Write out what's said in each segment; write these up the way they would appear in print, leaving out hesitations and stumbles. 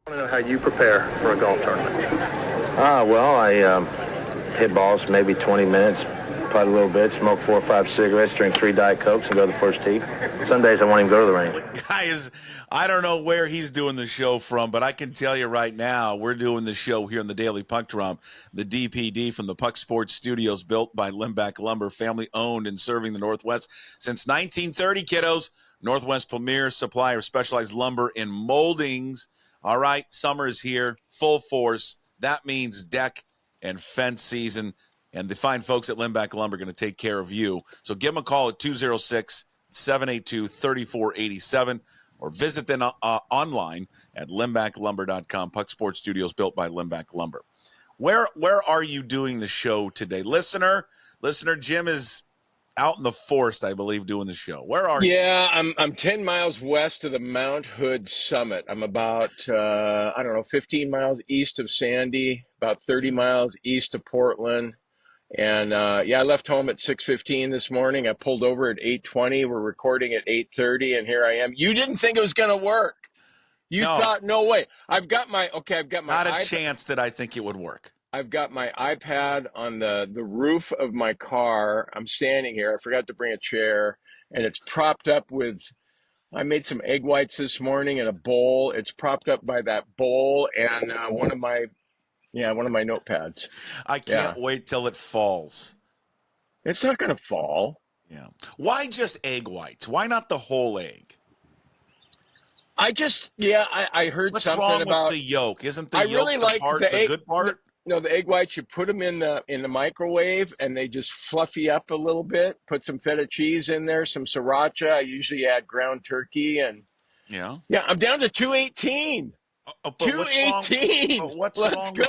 I want to know how you prepare for a golf tournament. Well, I hit balls maybe 20 minutes, putt a little bit, smoke 4 or 5 cigarettes, drink 3 Diet Cokes, and go to the first tee. Some days I won't even go to the range. Guys, I don't know where he's doing the show from, but I can tell you right now, we're doing the show here in the Daily Puck Drop, the DPD from the Puck Sports Studios, built by Limback Lumber, family-owned and serving the Northwest since 1930, kiddos. Northwest premier supplier of specialized lumber and moldings. All right, summer is here, full force. That means deck and fence season, and the fine folks at Limback Lumber are going to take care of you. So give them a call at 206-782-3487 or visit them online at limbacklumber.com. Puck Sports Studios built by Limback Lumber. Where are you doing the show today? Listener Jim is out in the forest, I believe, doing the show. Where are you? Yeah, I'm 10 miles west of the Mount Hood Summit. I'm about, 15 miles east of Sandy, about 30 miles east of Portland. And, I left home at 6:15 this morning. I pulled over at 8:20. We're recording at 8:30, and here I am. You didn't think it was going to work. You thought, no way. I've got my Not a chance that I think it would work. I've got my iPad on the roof of my car. I'm standing here. I forgot to bring a chair, and it's propped up with, I made some egg whites this morning in a bowl. It's propped up by that bowl and one of my notepads. I can't wait till it falls. It's not going to fall. Yeah. Why just egg whites? Why not the whole egg? I heard What's something wrong about with the yolk? Isn't the I yolk really like the good part? No, the egg whites, you put them in the microwave and they just fluffy up a little bit. Put some feta cheese in there, some sriracha. I usually add ground turkey and I'm down to 218. 218. Let's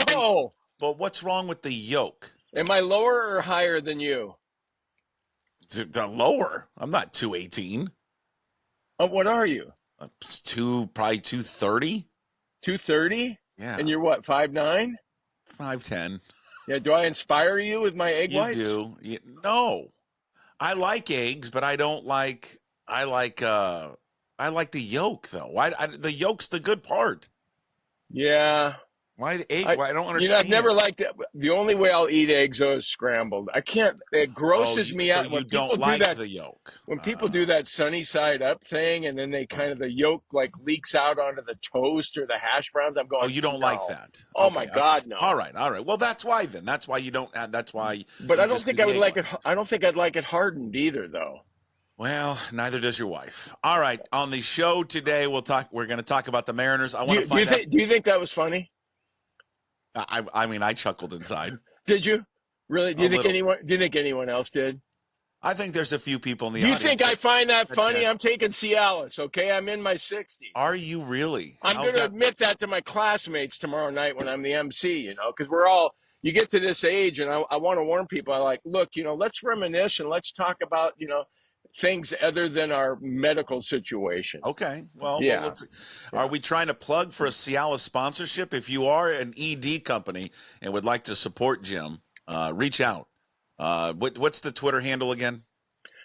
go. But what's wrong with the yolk? Am I lower or higher than you? The lower. I'm not 218. What are you? Probably 230. 230? Yeah. And you're what, 5'9"? 5'10". Yeah, do I inspire you with my egg whites? You do. No. I like eggs, but I don't like I like the yolk though. The yolk's the good part. Yeah. Why the egg? I don't understand. I've never liked it. The only way I'll eat eggs though is scrambled. I can't. It grosses me out. So you don't like the yolk. When people do that sunny side up thing, and then they the yolk like leaks out onto the toast or the hash browns. I'm going. Oh, you don't like that? Oh my God, no. All right. Well, that's why then. That's why you don't. That's why. But I don't think I would like it. I don't think I'd like it hardened either, though. Well, neither does your wife. All right. On the show today, we're going to talk about the Mariners. I want to find out. Do you think that was funny? I mean, I chuckled inside. Did you? Really? Do you think anyone else did? I think there's a few people in the audience. Do you think I find that funny? I'm taking Cialis, okay? I'm in my 60s. Are you really? I'm going to admit that to my classmates tomorrow night when I'm the MC, because you get to this age, and I want to warn people. I like, look, let's reminisce and let's talk about, things other than our medical situation. Okay. Well, yeah. Are we trying to plug for a Cialis sponsorship? If you are an ED company and would like to support Jim, reach out. What's the Twitter handle again?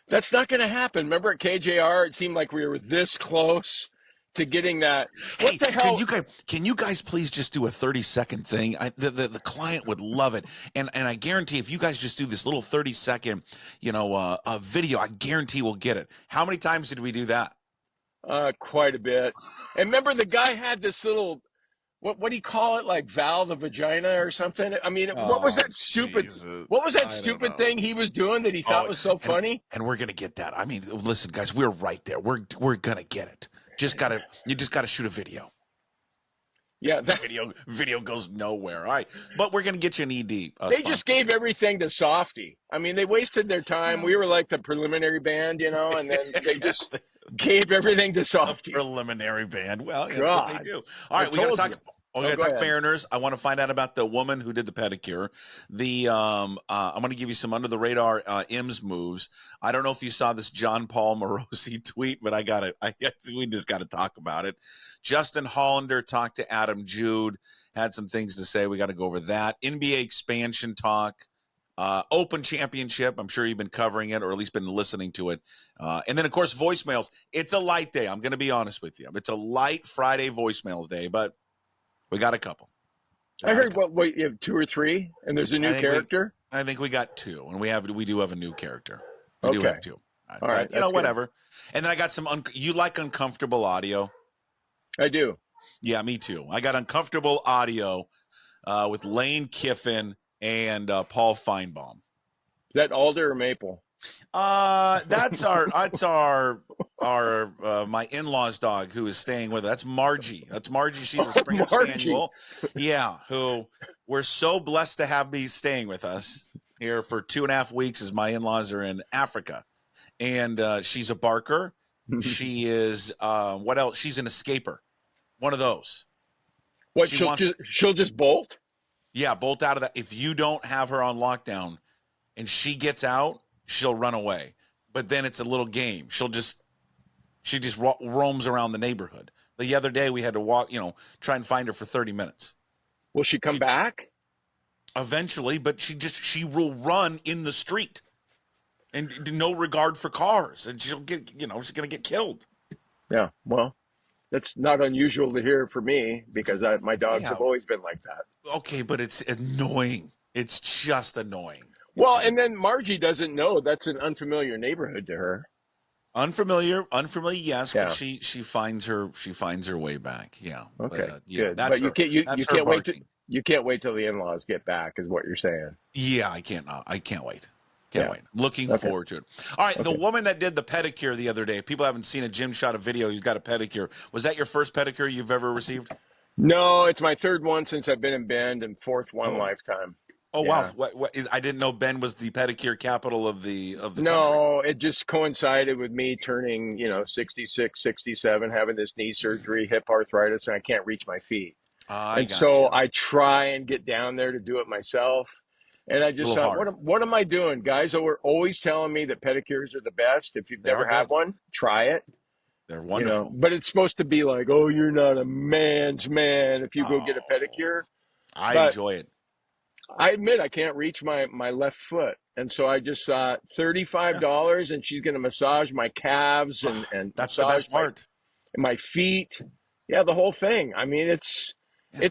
That's not going to happen. Remember at KJR, it seemed like we were this close to getting that. What the hell? Can you guys please just do a 30-second thing? The client would love it. And I guarantee if you guys just do this little 30-second, video, I guarantee we'll get it. How many times did we do that? Quite a bit. And remember the guy had this little, what do you call it? Like valve the vagina or something? I mean, what was that stupid thing he was doing that he thought was so funny? And we're going to get that. I mean, listen, guys, we're right there. We're going to get it. You just gotta shoot a video. Yeah, that video goes nowhere. All right, but we're gonna get you an ED. They just gave everything to Softy. I mean, they wasted their time. We were like the preliminary band, and then they just gave everything to Softy. Preliminary band. Well, that's what they do. All right, we gotta talk. We're going to talk Mariners. I want to find out about the woman who did the pedicure. I'm going to give you some under-the-radar IMS moves. I don't know if you saw this John Paul Morosi tweet, but I got it. We just got to talk about it. Justin Hollander talked to Adam Jude, had some things to say. We got to go over that. NBA expansion talk. Open Championship. I'm sure you've been covering it or at least been listening to it. And then, of course, voicemails. It's a light day. I'm going to be honest with you. It's a light Friday voicemails day, but We got a couple. I heard what you have 2 or 3, and there's a new character. I think we got 2, and we do have a new character. We do Okay. have 2. All right, but, you know, whatever. And then I got some. You like uncomfortable audio? I do. Yeah, me too. I got uncomfortable audio with Lane Kiffin and Paul Feinbaum. Is that alder or maple? That's our my in-laws dog who is staying with us. That's Margie. She's a Springer Spaniel. Yeah, who we're so blessed to have be staying with us here for 2.5 weeks as my in-laws are in Africa. And she's a barker. She is what else? She's an escaper. One of those. What, she'll just bolt? Yeah, bolt out of that. If you don't have her on lockdown and she gets out, she'll run away. But then it's a little game. She just roams around the neighborhood. The other day we had to walk, try and find her for 30 minutes. Will she come back? Eventually, but she will run in the street and no regard for cars, and she'll get, she's going to get killed. Yeah, well, that's not unusual to hear for me because my dogs have always been like that. Okay, but it's annoying. It's just annoying. Well, and then Margie doesn't know that's an unfamiliar neighborhood to her. Unfamiliar, yes, yeah. But she finds her way back. Yeah. Okay. But, yeah, good. That's but you can't wait till the in-laws get back, is what you're saying. Yeah, I can't wait. Can't wait. Looking forward to it. All right, the woman that did the pedicure the other day. People haven't seen it. Jim shot a video. You got a pedicure. Was that your first pedicure you've ever received? No, it's my 3rd one since I've been in Bend, and 4th one lifetime. Oh wow! What, I didn't know Bend was the pedicure capital of the country. No, it just coincided with me turning 66, 67, having this knee surgery, hip arthritis, and I can't reach my feet. I try and get down there to do it myself. And I just thought, what am I doing? Guys were always telling me that pedicures are the best. If you've never had one, try it. They're wonderful. But it's supposed to be like, oh, you're not a man's man if you go get a pedicure. I enjoy it. I admit I can't reach my left foot. And so I just thought $35 and she's going to massage my calves and that's the best part. My feet. Yeah, the whole thing. I mean, it's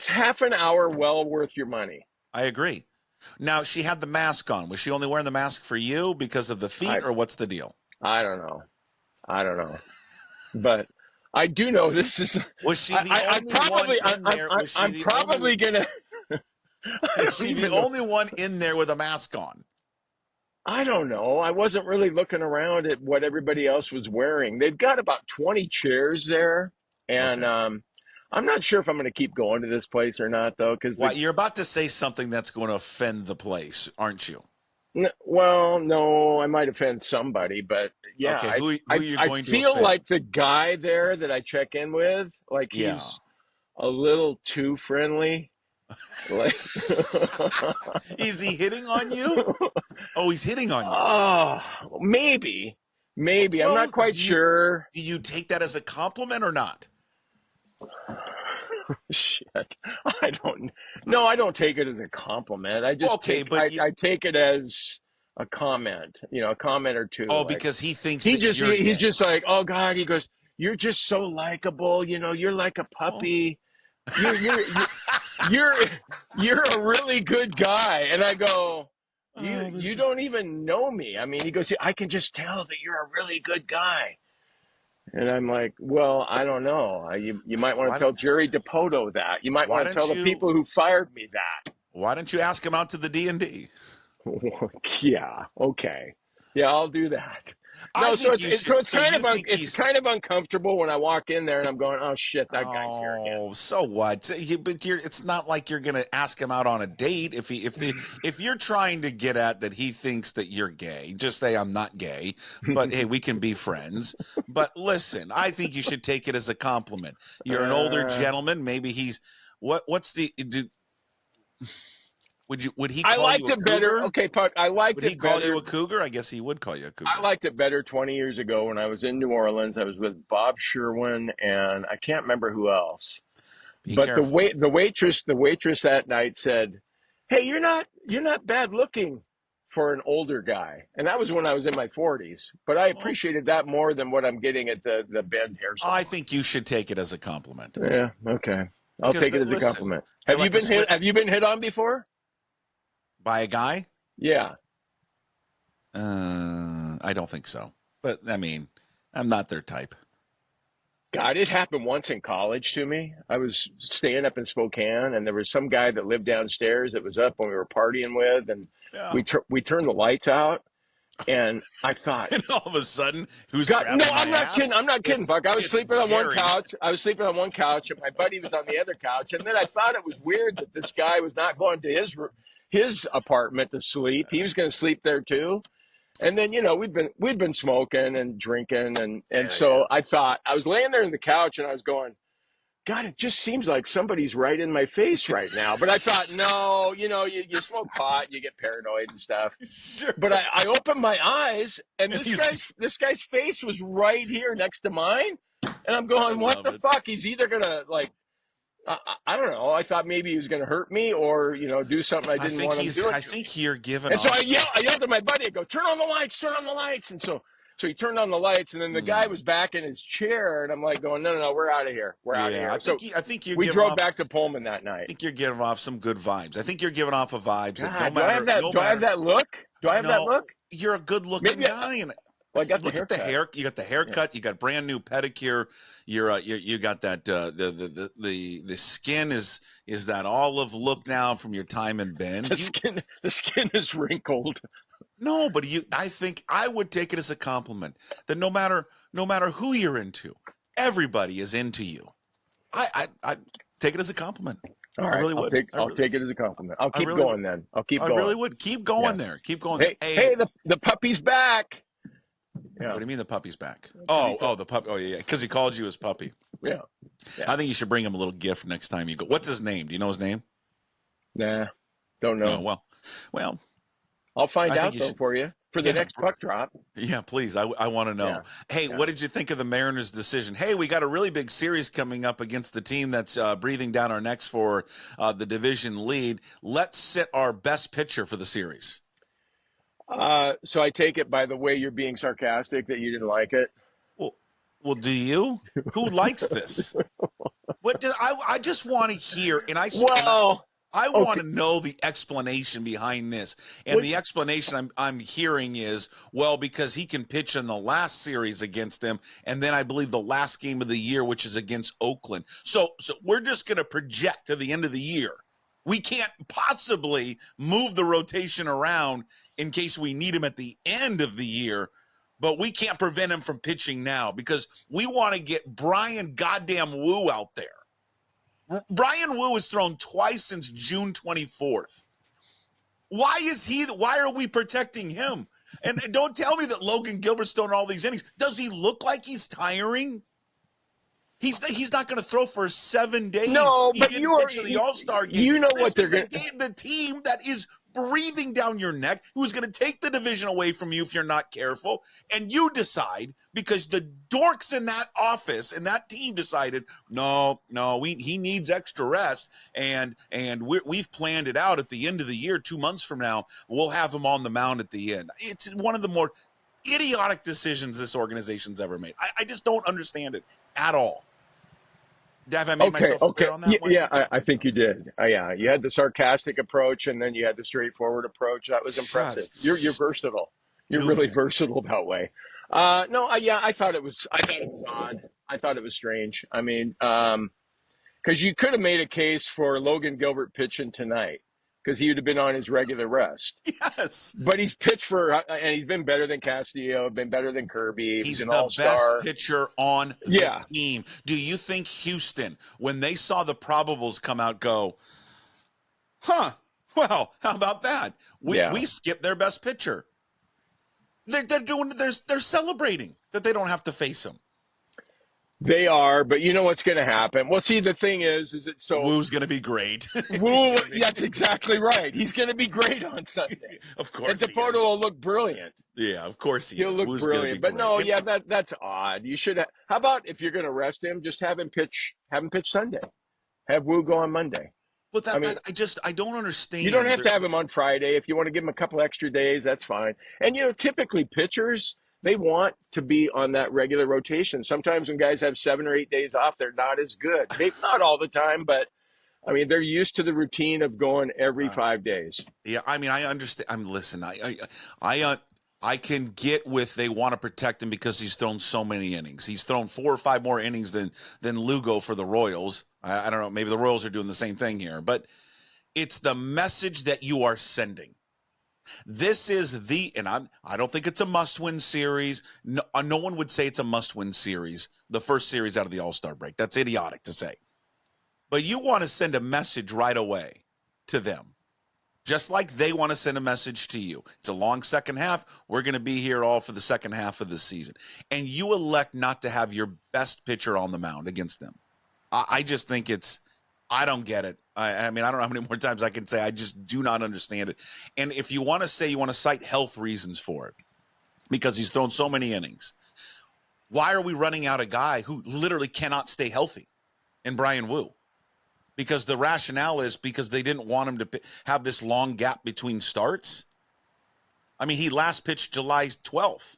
half an hour well worth your money. I agree. Now, she had the mask on. Was she only wearing the mask for you because of the feet, or what's the deal? I don't know. But I do know this is. Was she the only one in there? I'm probably going to. Was she the only one in there with a mask on? I don't know. I wasn't really looking around at what everybody else was wearing. They've got about 20 chairs there. And I'm not sure if I'm going to keep going to this place or not, though. You're about to say something that's going to offend the place, aren't you? Well, no, I might offend somebody, but yeah. Okay, who are you going to feel offend? like the guy there that I check in with, like he's a little too friendly. Like, is he hitting on you? Oh, he's hitting on you. Oh, maybe. Well, I'm not quite sure. Do you take that as a compliment or not? Shit. I don't take it as a compliment. I just I take it as a comment, a comment or two. Oh, because he thinks he's just like, oh God, he goes, you're just so likable, you're like a puppy. You're a really good guy. And I go, you don't even know me. I mean, he goes, I can just tell that you're a really good guy. And I'm like, well, I don't know. You might want to tell Jerry DePoto that. You might want to tell the people who fired me that. Why don't you ask him out to the D&D? Yeah. Okay. Yeah, I'll do that. No, so it's kind of uncomfortable when I walk in there and I'm going, oh shit, that guy's here again. Oh, so what? But it's not like you're going to ask him out on a date. If you're trying to get at that he thinks that you're gay, just say I'm not gay, but hey, we can be friends. But listen, I think you should take it as a compliment. You're an older gentleman. Maybe he's what's the Would he call you a cougar? I liked it better. Okay, Puck, I liked it better. Would he call you a cougar? I guess he would call you a cougar. I liked it better 20 years ago when I was in New Orleans. I was with Bob Sherwin and I can't remember who else. But the waitress that night said, "Hey, you're not bad looking for an older guy." And that was when I was in my 40s. But I appreciated that more than what I'm getting at the Bend hair salon. I think you should take it as a compliment. Yeah, okay. I'll Because take it as a listen, compliment. you're Have you like a been hit? Have you been hit on before? by a guy? Yeah. I don't think so. But I mean, I'm not their type. God, it happened once in college to me. I was staying up in Spokane, and there was some guy that lived downstairs that was up when we were partying with, and Yeah. we turned the lights out, and I thought, And all of a sudden, who's God, no, grabbing my I'm not kidding. ass? I'm not kidding, Buck. I was It's sleeping on one Jerry. couch. I was sleeping on one couch, and my buddy was on the other couch. And then I thought it was weird that this guy was not going to his apartment to sleep. He was going to sleep there too. And then we'd been smoking and drinking, and Yeah. so I thought I was laying there on the couch, and I was going, God, it just seems like somebody's right in my face right now. But I thought, no, you smoke pot, you get paranoid and stuff. Sure. But I opened my eyes, and And this guy's face was right here next to mine, and I'm I going, what love the it. fuck? He's either gonna I don't know. I thought maybe he was gonna hurt me or do something I didn't want him to do. I think you're giving And so off. I yelled at my buddy. I go, turn on the lights, and so he turned on the lights, and then the guy was back in his chair, and I'm like going, no, we're out of here. We're out of here. I think you're We giving drove off, back to Pullman that I night. think you're giving off some good vibes. I think you're giving off a vibes that God, do I have that look? Do I have that look? You're a good-looking Maybe guy, and Well, I got the look at the haircut. hair. You got the haircut. You got brand new pedicure. You got that the skin is that olive look now from your time in Bend. The skin is wrinkled. No, but I think I would take it as a compliment that no matter who you're into, everybody is into you. I take it as a compliment. All right, I really would. I'll take it as a compliment. I'll keep really going then. I'll keep going. I really would. Keep going there. Keep going there. Hey, the puppy's back. Yeah. What do you mean the puppy's back? Oh, the puppy. Oh, yeah, because he called you his puppy. Yeah. I think you should bring him a little gift next time you go. What's his name? Do you know his name? Nah, don't know. Oh, well. I'll find out should, for you for the next puck drop. Yeah, please. I want to know. Yeah. Hey, what did you think of the Mariners' decision? Hey, we got a really big series coming up against the team that's breathing down our necks for the division lead. Let's sit our best pitcher for the series. So I take it by the way you're being sarcastic that you didn't like it. Well, do you? Who likes this? I just want to hear, and I want to know the explanation behind this. And the explanation I'm hearing is, well, because he can pitch in the last series against them, and then I believe the last game of the year, which is against Oakland. So we're just going to project to the end of the year. We can't possibly move the rotation around in case we need him at the end of the year, but we can't prevent him from pitching now because we want to get Brian goddamn Wu out there. Brian Wu has thrown twice since June 24th. Why are we protecting him? And don't tell me that Logan Gilbert's throwing all these innings. Does he look like he's tiring? He's not going to throw for 7 days. No, but you are the All-Star game. You know what they're going to the team that is breathing down your neck, who's going to take the division away from you if you're not careful, and you decide because the dorks in that office and that team decided no, he needs extra rest, and we've planned it out at the end of the year, 2 months from now, we'll have him on the mound at the end. It's one of the more idiotic decisions this organization's ever made. I just don't understand it at all. Have I made myself clear on that one? Yeah, I think you did. Yeah, you had the sarcastic approach, and then you had the straightforward approach. That was impressive. You're versatile. You're really versatile that way. I thought it was odd. I thought it was strange. I mean, because you could have made a case for Logan Gilbert pitching tonight because he would have been on his regular rest. Yes. But he's pitched and he's been better than Castillo, been better than Kirby. He's an the all-star. best pitcher on the team. Do you think Houston, when they saw the probables come out, go, well, how about that? We skipped their best pitcher. They're celebrating that they don't have to face him. They are, but you know what's going to happen? Well, see, the thing is it so Wu's going to be great. Wu, that's exactly right. He's going to be great on Sunday. Of course, and DePoto will look brilliant. Yeah, of course He'll look Wu's brilliant. But no, that's odd. You should. How about if you're going to rest him, just have him pitch Sunday. Have Wu go on Monday. But I don't understand. You don't have to have him on Friday. If you want to give him a couple extra days, that's fine. And typically pitchers, they want to be on that regular rotation. Sometimes when guys have 7 or 8 days off, they're not as good. Maybe not all the time, but I mean, they're used to the routine of going every 5 days. Yeah, I mean, I understand. Listen, I can get with they want to protect him because he's thrown so many innings. He's thrown 4 or 5 more innings than Lugo for the Royals. I don't know. Maybe the Royals are doing the same thing here, but it's the message that you are sending. This is and I don't think it's a must-win series. No one would say it's a must-win series, the first series out of the All-Star break. That's idiotic to say. But you want to send a message right away to them, just like they want to send a message to you. It's a long second half. We're going to be here all for the second half of the season. And you elect not to have your best pitcher on the mound against them. I just think I don't get it. I mean, I don't know how many more times I can say I just do not understand it. And if you want to say you want to cite health reasons for it, because he's thrown so many innings, why are we running out a guy who literally cannot stay healthy in Brian Wu? Because the rationale is because they didn't want him to have this long gap between starts. I mean, he last pitched July 12th.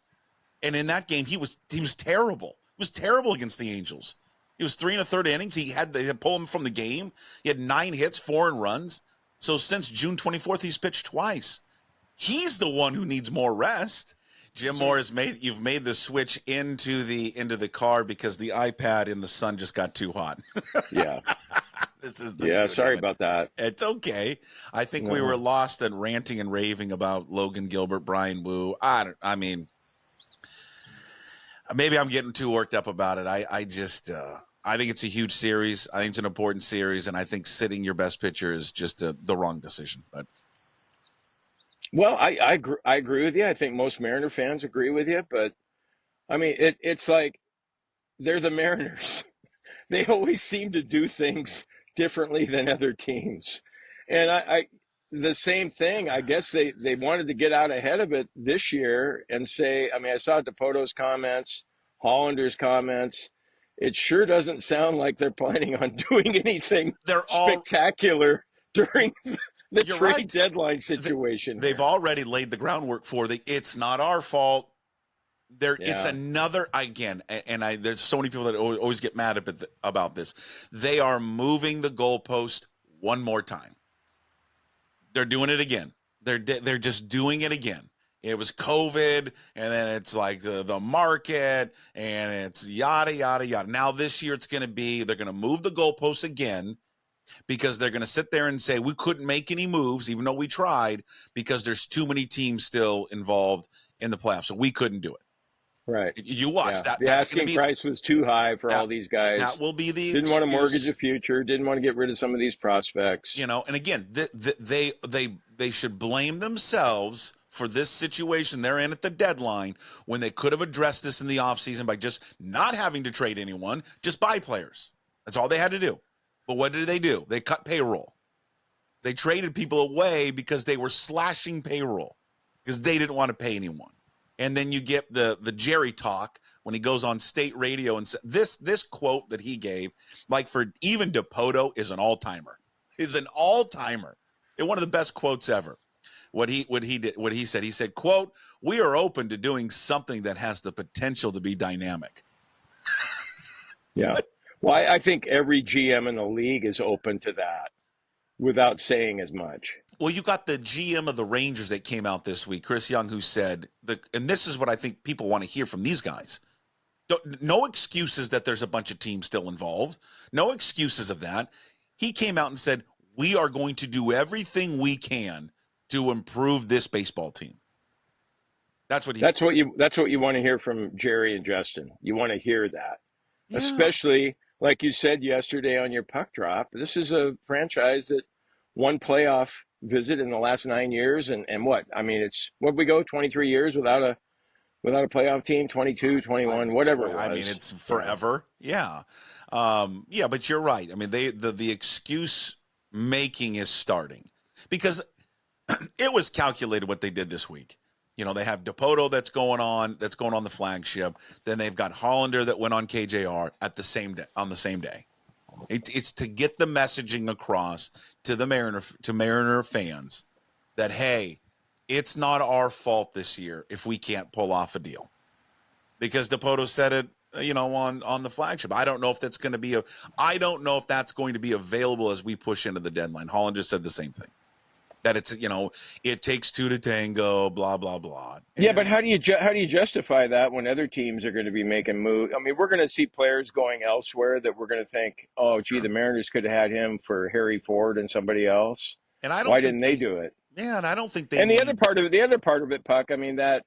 And in that game, he was terrible. He was terrible against the Angels. He was 3 1/3 innings. They had pull him from the game. He had 9 hits, 4 runs. So since June 24th, he's pitched twice. He's the one who needs more rest. Jim Moore you've made the switch into the car because the iPad in the sun just got too hot. Yeah. Yeah, sorry about that. It's okay. I think we were lost and ranting and raving about Logan Gilbert, Brian Wu. I mean, maybe I'm getting too worked up about it. I think it's a huge series. I think it's an important series, and I think sitting your best pitcher is just the wrong decision. But well, I agree with you. I think most Mariner fans agree with you, but I mean, it's like they're the Mariners. They always seem to do things differently than other teams. And I the same thing, I guess they wanted to get out ahead of it this year and say, I mean, I saw DePoto's comments, Hollander's comments. It sure doesn't sound like they're planning on doing anything spectacular during the trade deadline situation. They've already laid the groundwork for it's not our fault. It's another, again, and there's so many people that always get mad about this. They are moving the goalpost one more time. They're doing it again. They're just doing it again. It was COVID, and then it's like the market, and it's yada, yada, yada. Now this year they're going to move the goalposts again because they're going to sit there and say, we couldn't make any moves, even though we tried, because there's too many teams still involved in the playoffs, so we couldn't do it. Right. You watch that. The asking price was too high for all these guys. That will be the didn't want to mortgage the future. Didn't want to get rid of some of these prospects. And again, they should blame themselves for this situation they're in at the deadline when they could have addressed this in the offseason by just not having to trade anyone, just buy players. That's all they had to do. But what did they do? They cut payroll. They traded people away because they were slashing payroll because they didn't want to pay anyone. And then you get the Jerry talk when he goes on state radio and says this quote that he gave, like for even DePoto, is an all-timer. Is an all-timer. And one of the best quotes ever. What he said. He said, quote, "We are open to doing something that has the potential to be dynamic." Yeah. Well, I think every GM in the league is open to that without saying as much. Well, you got the GM of the Rangers that came out this week, Chris Young, who said, and this is what I think people want to hear from these guys. No excuses that there's a bunch of teams still involved. No excuses of that. He came out and said, we are going to do everything we can to improve this baseball team. That's what he said. That's what you want to hear from Jerry and Justin. You want to hear that. Yeah. Especially, like you said yesterday on your puck drop, this is a franchise that won playoff visit in the last 9 years, and what? I mean, what we go 23 years without a playoff team, 22, 21, whatever it was. I mean, it's forever. Yeah. Yeah, but you're right. I mean, the excuse making is starting because it was calculated what they did this week. They have DePoto that's going on the flagship. Then they've got Hollander that went on KJR on the same day. It's to get the messaging across to Mariner fans that, hey, it's not our fault this year if we can't pull off a deal. because Dipoto said it, on the flagship. I don't know if that's going to be available as we push into the deadline. Holland just said the same thing, that it's, it takes two to tango, blah, blah, blah. Yeah, but how do you justify that when other teams are going to be making moves? I mean, we're going to see players going elsewhere that we're going to think, oh, gee, the Mariners could have had him for Harry Ford and somebody else. And I don't Why think didn't they do it? Yeah, and I don't think they. And the other part of it, Puck. I mean, that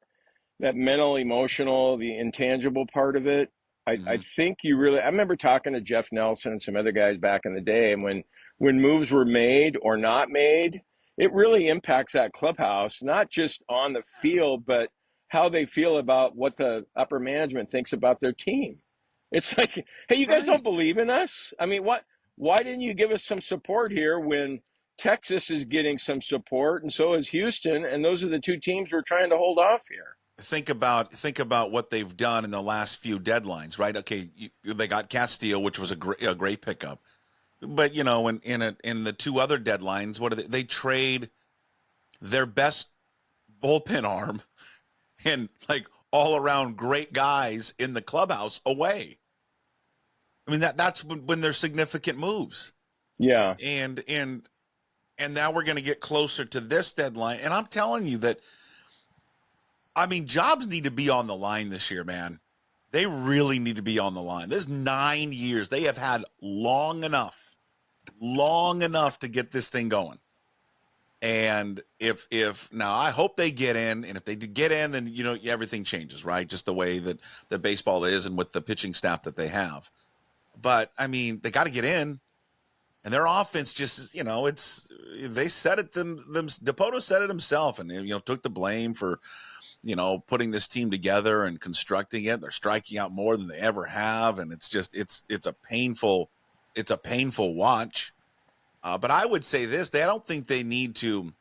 mental, emotional, the intangible part of it. I think you really. I remember talking to Jeff Nelson and some other guys back in the day, and when moves were made or not made, it really impacts that clubhouse, not just on the field, but how they feel about what the upper management thinks about their team. It's like, hey, you guys don't believe in us? I mean, why didn't you give us some support here when Texas is getting some support and so is Houston, and those are the two teams we're trying to hold off here? Think about what they've done in the last few deadlines, right? Okay, they got Castillo, which was a great pickup. But in the two other deadlines, what do they trade their best bullpen arm and like all around great guys in the clubhouse away. I mean, that's when there's significant moves. Yeah. And now we're going to get closer to this deadline, and I'm telling you that, I mean, jobs need to be on the line this year, man. They really need to be on the line. This is 9 years. They have had long enough to get this thing going. And if now I hope they get in, and if they get in, then, everything changes, right? Just the way that baseball is and with the pitching staff that they have. But, I mean, they got to get in. And their offense just, they said it Dipoto said it himself and, took the blame for, putting this team together and constructing it. They're striking out more than they ever have. And it's just, it's a painful watch. But I would say this, I don't think they need to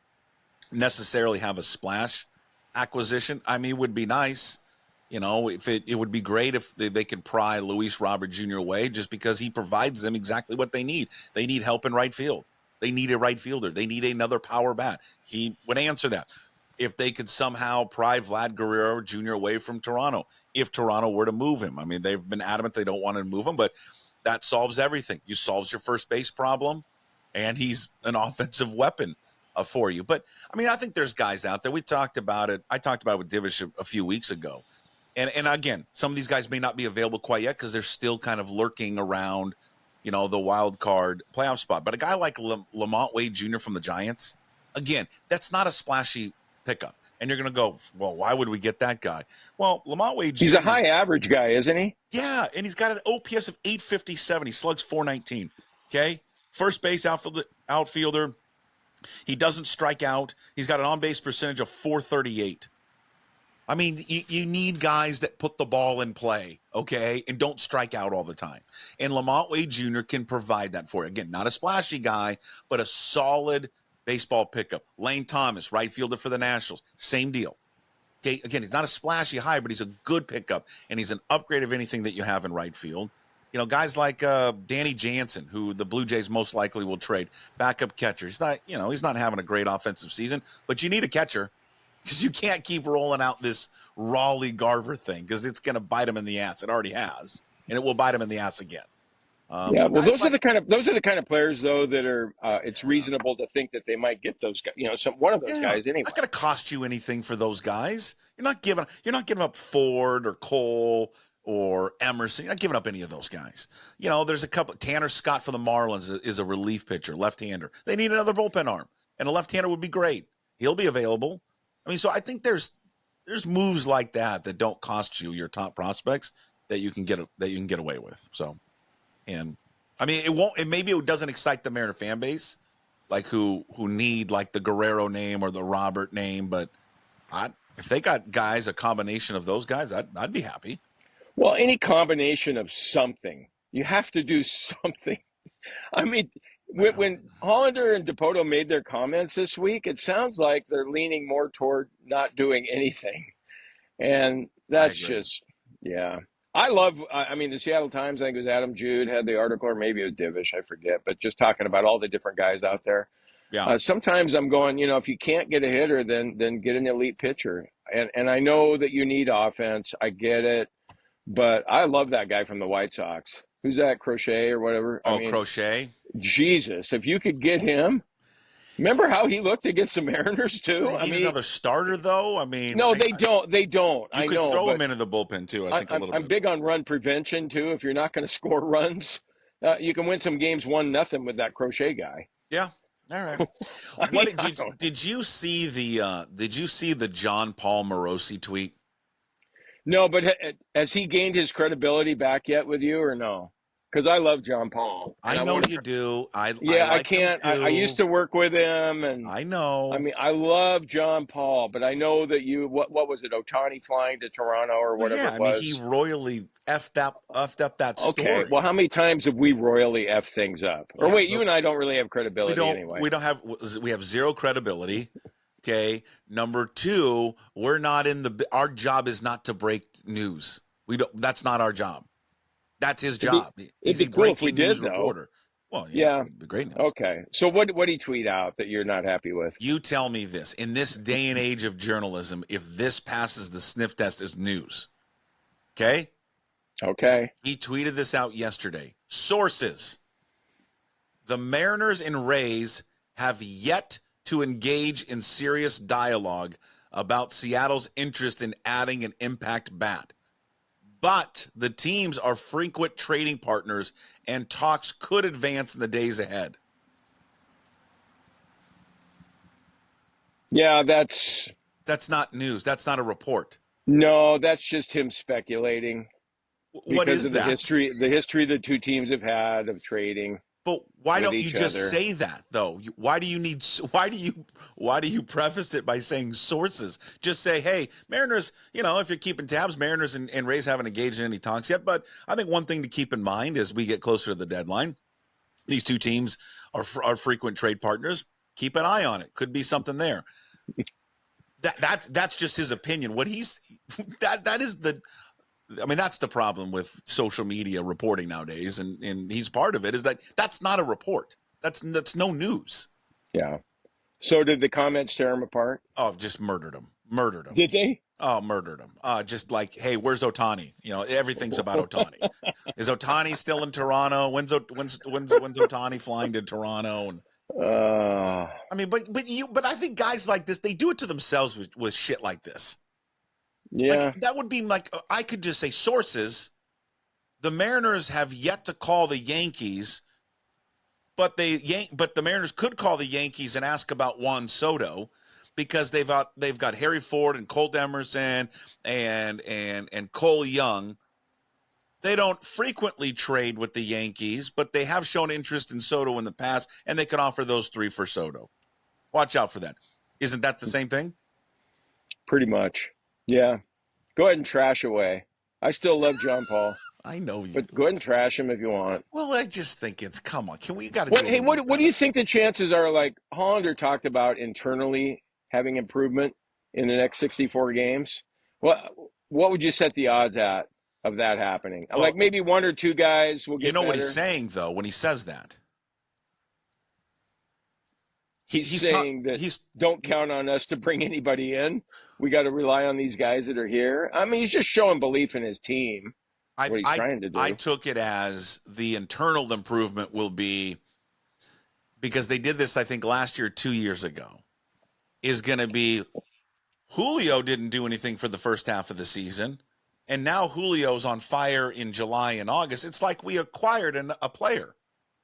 necessarily have a splash acquisition. I mean, it would be nice, if it would be great if they could pry Luis Robert Jr. away, just because he provides them exactly what they need. They need help in right field. They need a right fielder. They need another power bat. He would answer that. If they could somehow pry Vlad Guerrero Jr. away from Toronto, if Toronto were to move him. I mean, they've been adamant they don't want to move him, but that solves everything. You solves your first base problem, and he's an offensive weapon for you. But, I mean, I think there's guys out there. We talked about it. I talked about it with Divish a few weeks ago. And again, some of these guys may not be available quite yet because they're still kind of lurking around, the wild card playoff spot. But a guy like Lamont Wade Jr. from the Giants, again, that's not a splashy pickup. And you're going to go, well, why would we get that guy? Well, Lamont Wade Jr. He's a high average guy, isn't he? Yeah, and he's got an OPS of 857. He slugs 419. Okay? First base outfielder. He doesn't strike out. He's got an on-base percentage of 438. I mean, you need guys that put the ball in play, okay, and don't strike out all the time. And Lamont Wade Jr. can provide that for you. Again, not a splashy guy, but a solid baseball pickup. Lane Thomas, right fielder for the Nationals, same deal. Okay, again, he's not a splashy high, but he's a good pickup, and he's an upgrade of anything that you have in right field. Guys like Danny Jansen, who the Blue Jays most likely will trade, backup catcher. He's not, he's not having a great offensive season, but you need a catcher. Because you can't keep rolling out this Raleigh Garver thing, because it's going to bite him in the ass. It already has, and it will bite him in the ass again. Yeah, well, those are the kind of players, though, that are. It's reasonable to think that they might get those guys. One of those guys anyway. Not going to cost you anything for those guys. You're not giving up Ford or Cole or Emerson. You're not giving up any of those guys. There's a couple. Tanner Scott for the Marlins is a relief pitcher, left-hander. They need another bullpen arm, and a left-hander would be great. He'll be available. I mean, so I think there's moves like that don't cost you your top prospects that you can get away with. So, and I mean, maybe it doesn't excite the Mariner fan base, like who need like the Guerrero name or the Robert name, but if they got guys, a combination of those guys, I'd be happy. Well, any combination of something, you have to do something. I mean, when Hollander and Dipoto made their comments this week, it sounds like they're leaning more toward not doing anything. And that's just, yeah. I mean, the Seattle Times, I think it was Adam Jude, had the article, or maybe it was Divish, I forget, but just talking about all the different guys out there. Yeah. Sometimes I'm going, if you can't get a hitter, then get an elite pitcher. And I know that you need offense. I get it. But I love that guy from the White Sox. Who's that? Crochet or whatever? I Oh, mean, Crochet. Jesus, if you could get him. Remember how he looked against the Mariners too? They I need mean, another starter, though. I mean, no, they don't. They don't. you I could know, throw but him into the bullpen too. I think a little I'm bit. big on run prevention too. If you're not going to score runs, you can win some games 1-0 with that Crochet guy. Yeah. All right. I What mean, did you see the John Paul Morosi tweet? No, but has he gained his credibility back yet with you or no? Because I love John Paul, and I I know want. you do. I Yeah, I like him can't. I too. used to work with him, and I I know. mean, I love John Paul, but I know that what was it, Otani flying to Toronto or Well, whatever yeah. it I mean, he was? royally effed up that Okay, well, story. how many times have we royally F things up? Or Yeah, wait, you but and I don't really have credibility anyway. we have zero credibility. Okay. Number two, we're not in our job is not to break news. We don't. That's not our job. That's his It'd be job. it'd He's a be cool if we breaking did news though. reporter. Well, yeah, Yeah. it'd be great news. Okay. So what he tweet out that you're not happy with? You tell me this. In this day and age of journalism, if this passes the sniff test as news, okay? Okay. He tweeted this out yesterday. Sources: the Mariners and Rays have yet to engage in serious dialogue about Seattle's interest in adding an impact bat. But the teams are frequent trading partners and talks could advance in the days ahead. Yeah, That's not news. That's not a report. no, that's just him speculating What because is of that? the history the two teams have had of trading But why with don't you each just other. say that though? Why do you preface it by saying sources? Just say, hey, Mariners, if you're keeping tabs, Mariners and Rays haven't engaged in any talks yet. But I think one thing to keep in mind as we get closer to the deadline, these two teams are frequent trade partners. Keep an eye on it. Could be something there. That's just his opinion. What he's that is the. I mean, that's the problem with social media reporting nowadays, and he's part of it. Is that's not a report. That's no news. Yeah. So did the comments tear him apart? Oh, just murdered him. Murdered him. Did they? Oh, murdered him. Just like, hey, where's Otani? Everything's about Otani. Is Otani still in Toronto? When's Otani flying to Toronto? And I mean, but I think guys like this, they do it to themselves with shit like this. Yeah. Like that would be like I could just say sources. The Mariners have yet to call the Yankees, but the Mariners could call the Yankees and ask about Juan Soto because they've got Harry Ford and Colt Emerson and Cole Young. They don't frequently trade with the Yankees, but they have shown interest in Soto in the past, and they could offer those three for Soto. Watch out for that. Isn't that the same thing? Pretty much. Yeah. Go ahead and trash away. I still love John Paul. I know you. But go ahead and trash him if you want. Well, I just think come on. We got to do what do you think the chances are? Like Hollander talked about internally having improvement in the next 64 games. What would you set the odds at of that happening? Well, like maybe one or two guys will get better. What he's saying though when he says that. He's saying that don't count on us to bring anybody in. We got to rely on these guys that are here. I mean, he's just showing belief in his team. What he's trying to do. I took it as the internal improvement will be because they did this, I think, last year, 2 years ago, is going to be Julio didn't do anything for the first half of the season. And now Julio's on fire in July and August. It's like we acquired a player.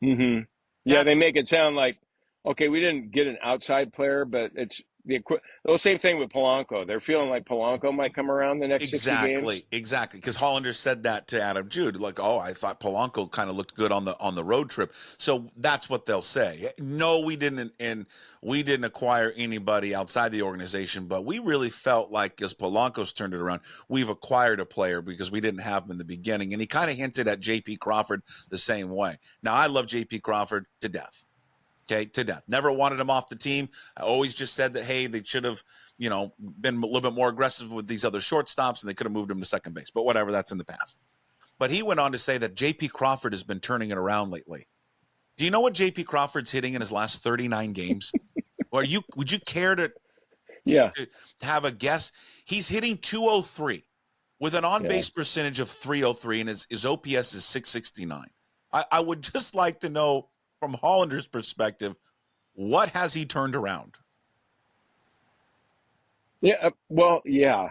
Mm-hmm. Yeah, they make it sound like, okay, we didn't get an outside player, but it's the same thing with Polanco. They're feeling like Polanco might come around the next 60 games. Exactly. Because Hollander said that to Adam Jude, like, "Oh, I thought Polanco kind of looked good on the road trip." So that's what they'll say. No, we didn't, and we didn't acquire anybody outside the organization, but we really felt like as Polanco's turned it around, we've acquired a player because we didn't have him in the beginning. And he kind of hinted at J.P. Crawford the same way. Now, I love J.P. Crawford to death. Okay, to death. Never wanted him off the team. I always just said that, hey, they should have, been a little bit more aggressive with these other shortstops and they could have moved him to second base. But whatever, that's in the past. But he went on to say that J.P. Crawford has been turning it around lately. Do you know what J.P. Crawford's hitting in his last 39 games? Would you care to have a guess? He's hitting 203. with an on-base percentage of 303 and his OPS is 669. I would just like to know from Hollander's perspective, what has he turned around? Yeah, well, yeah.